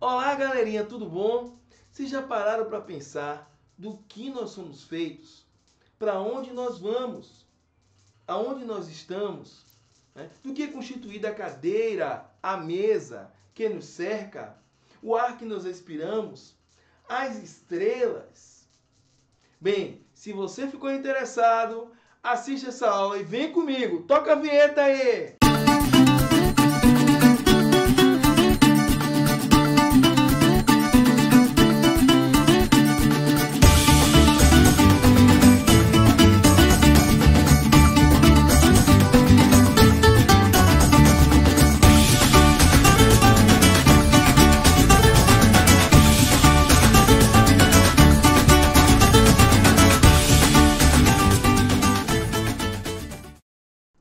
Olá, galerinha, tudo bom? Vocês já pararam para pensar do que nós somos feitos? Para onde nós vamos? Aonde nós estamos? Né? Do que é constituída a cadeira, a mesa que nos cerca, o ar que nós respiramos, as estrelas? Bem, se você ficou interessado, assiste essa aula e vem comigo. Toca a vinheta aí!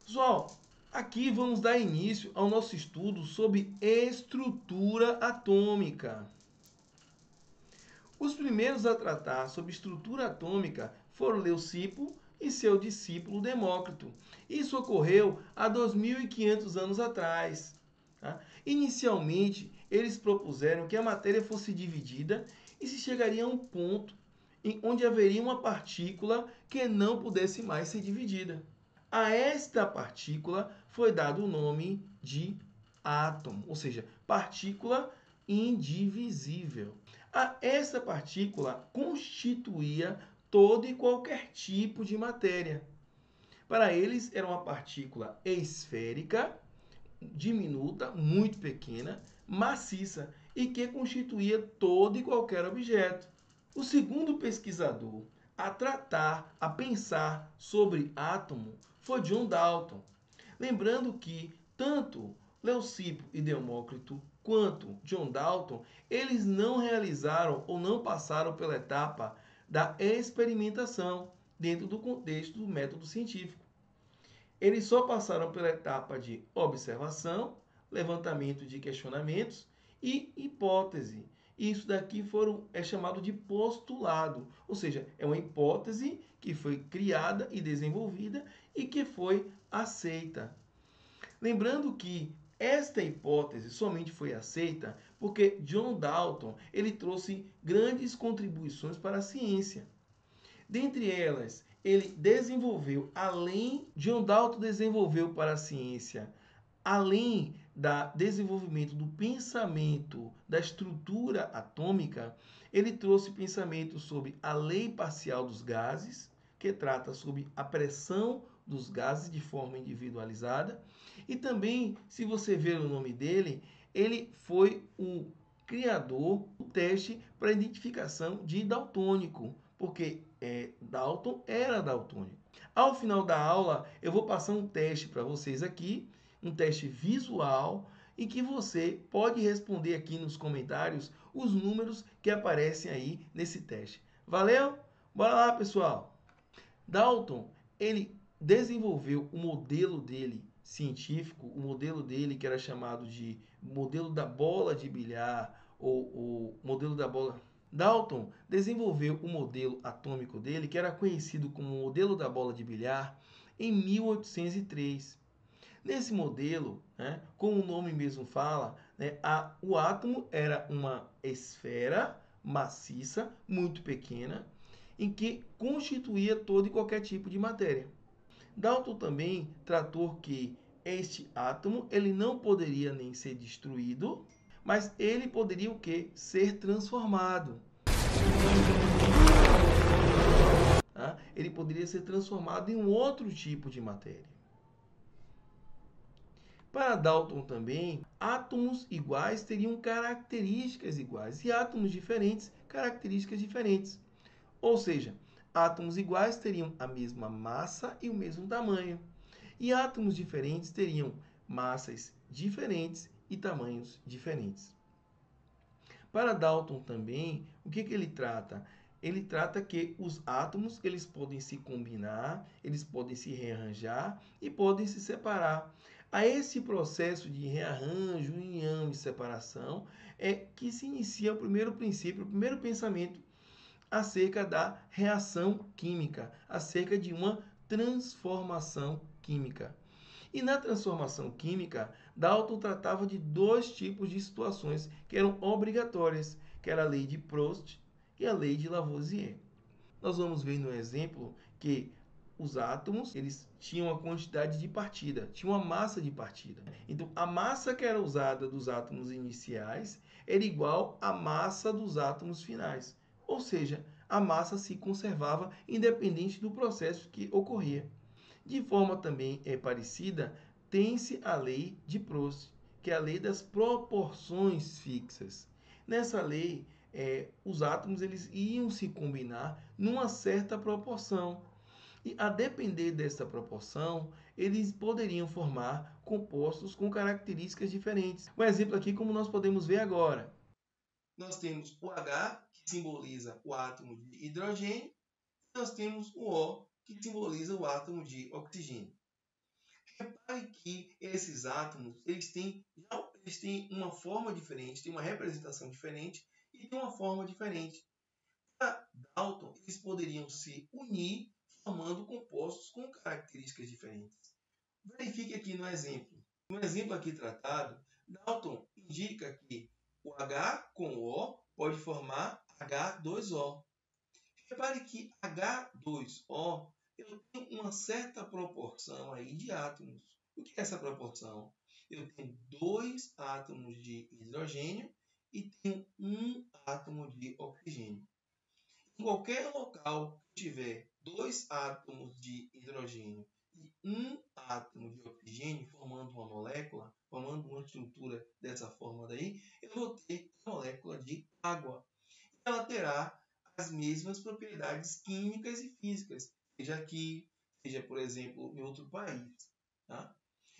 Pessoal, aqui vamos dar início ao nosso estudo sobre estrutura atômica. Os primeiros a tratar sobre estrutura atômica foram Leucipo e seu discípulo Demócrito. Isso ocorreu há 2.500 anos atrás. Tá? Inicialmente, eles propuseram que a matéria fosse dividida e se chegaria a um ponto onde haveria uma partícula que não pudesse mais ser dividida. A esta partícula foi dado o nome de átomo, ou seja, partícula indivisível. Essa partícula constituía todo e qualquer tipo de matéria. Para eles, era uma partícula esférica, diminuta, muito pequena, maciça e que constituía todo e qualquer objeto. O segundo pesquisador a tratar, a pensar sobre átomo foi John Dalton. Lembrando que tanto Leucipo e Demócrito quanto John Dalton, eles não realizaram ou não passaram pela etapa da experimentação dentro do contexto do método científico. Eles só passaram pela etapa de observação, levantamento de questionamentos e hipótese. Isso daqui é chamado de postulado, ou seja, é uma hipótese que foi criada e desenvolvida e que foi aceita. Lembrando que esta hipótese somente foi aceita porque John Dalton ele trouxe grandes contribuições para a ciência. Dentre elas, John Dalton desenvolveu para a ciência, além do desenvolvimento do pensamento da estrutura atômica, ele trouxe pensamento sobre a lei parcial dos gases, que trata sobre a pressão dos gases de forma individualizada. E também, se você ver o nome dele, ele foi o criador do teste para identificação de daltônico, porque Dalton era daltônico. Ao final da aula, eu vou passar um teste para vocês aqui, um teste visual, em que você pode responder aqui nos comentários os números que aparecem aí nesse teste. Valeu? Bora lá, pessoal! Dalton, ele desenvolveu o modelo dele científico, o modelo dele que era chamado de modelo da bola de bilhar, ou o modelo da bola. Dalton desenvolveu o modelo atômico dele, que era conhecido como modelo da bola de bilhar, em 1803. Nesse modelo, né, como o nome mesmo fala, né, o átomo era uma esfera maciça, muito pequena, em que constituía todo e qualquer tipo de matéria. Dalton também tratou que este átomo ele não poderia nem ser destruído, mas ele poderia o quê? Ser transformado. Tá? Ele poderia ser transformado em um outro tipo de matéria. Para Dalton também, átomos iguais teriam características iguais e átomos diferentes, características diferentes. Ou seja, átomos iguais teriam a mesma massa e o mesmo tamanho. E átomos diferentes teriam massas diferentes e tamanhos diferentes. Para Dalton também, o que ele trata? Ele trata que os átomos eles podem se combinar, eles podem se rearranjar e podem se separar. A esse processo de rearranjo, união e separação é que se inicia o primeiro princípio, o primeiro pensamento acerca da reação química, acerca de uma transformação química. E na transformação química, Dalton tratava de dois tipos de situações que eram obrigatórias, que era a lei de Prost e a lei de Lavoisier. Nós vamos ver no exemplo que os átomos, eles tinham a quantidade de partida, tinham uma massa de partida. Então, a massa que era usada dos átomos iniciais era igual à massa dos átomos finais. Ou seja, a massa se conservava independente do processo que ocorria. De forma também parecida, tem-se a lei de Prost, que é a lei das proporções fixas. Nessa lei, os átomos eles iam se combinar numa certa proporção. E a depender dessa proporção, eles poderiam formar compostos com características diferentes. Um exemplo aqui, como nós podemos ver agora. Nós temos o H, que simboliza o átomo de hidrogênio, e nós temos o O, que simboliza o átomo de oxigênio. Repare que esses átomos eles têm uma forma diferente, têm uma representação diferente e têm uma forma diferente. Para Dalton, eles poderiam se unir formando compostos com características diferentes. Verifique aqui no exemplo. No exemplo aqui tratado, Dalton indica que o H com o O pode formar H2O. Repare que H2O eu tenho uma certa proporção aí de átomos. O que é essa proporção? Eu tenho 2 átomos de hidrogênio e tenho 1 átomo de oxigênio. Em qualquer local que tiver 2 átomos de hidrogênio e 1 átomo de oxigênio formando uma molécula, formando uma estrutura dessa forma daí, eu vou ter a molécula de água. Ela terá as mesmas propriedades químicas e físicas, seja aqui, seja, por exemplo, em outro país. Tá?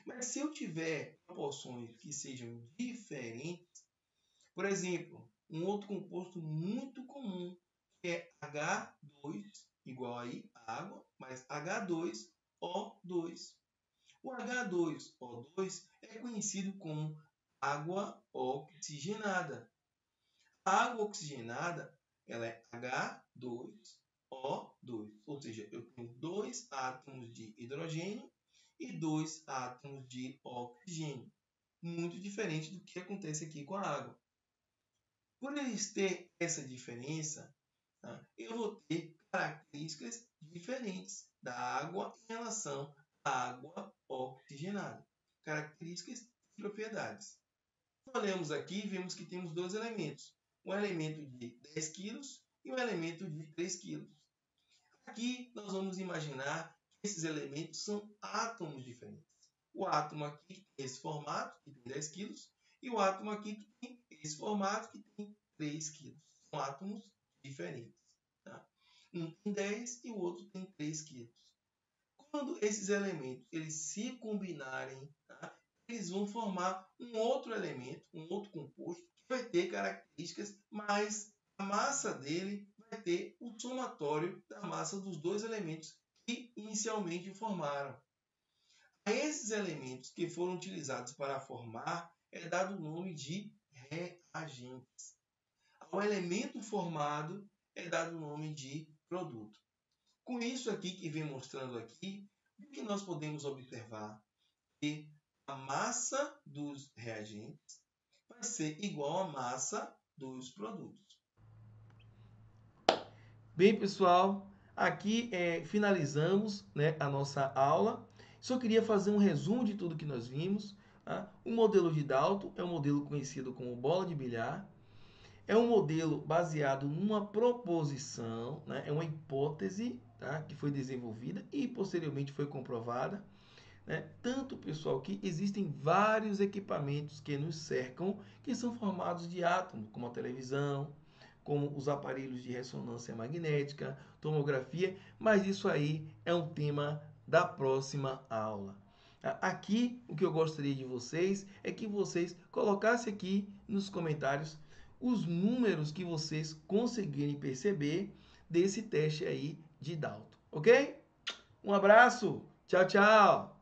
Mas se eu tiver proporções que sejam diferentes, por exemplo, um outro composto muito comum, que é H2 igual aí a água, mais H2O2. O H2O2 é conhecido como água oxigenada. A água oxigenada ela é H2O2, ou seja, eu tenho 2 átomos de hidrogênio e 2 átomos de oxigênio. Muito diferente do que acontece aqui com a água. Por eles ter essa diferença, tá, eu vou ter características diferentes da água em relação à água oxigenada. Características e propriedades. Olhamos aqui e vemos que temos dois elementos. Um elemento de 10 kg e um elemento de 3 kg. Aqui nós vamos imaginar que esses elementos são átomos diferentes. O átomo aqui tem esse formato, que tem 10 kg, e o átomo aqui que tem esse formato, que tem 3 kg. São átomos diferentes. Tá? Um tem 10 e o outro tem 3 kg. Quando esses elementos eles se combinarem, tá? Eles vão formar um outro elemento, um outro composto, que vai ter características, mas a massa dele vai ter o somatório da massa dos dois elementos que inicialmente o formaram. A esses elementos que foram utilizados para formar é dado o nome de reagentes. Ao elemento formado é dado o nome de produto. Com isso aqui que vem mostrando aqui, o que nós podemos observar? Que a massa dos reagentes vai ser igual à massa dos produtos. Bem, pessoal, aqui finalizamos, né, a nossa aula. Só queria fazer um resumo de tudo que nós vimos. Tá? O modelo de Dalton é um modelo conhecido como bola de bilhar. É um modelo baseado numa proposição, né? É uma hipótese, tá? Que foi desenvolvida e posteriormente foi comprovada. Né? Tanto, pessoal, que existem vários equipamentos que nos cercam que são formados de átomos, como a televisão, como os aparelhos de ressonância magnética, tomografia, mas isso aí é um tema da próxima aula. Aqui, o que eu gostaria de vocês é que vocês colocassem aqui nos comentários os números que vocês conseguirem perceber desse teste aí de Dalton, ok? Um abraço, tchau, tchau!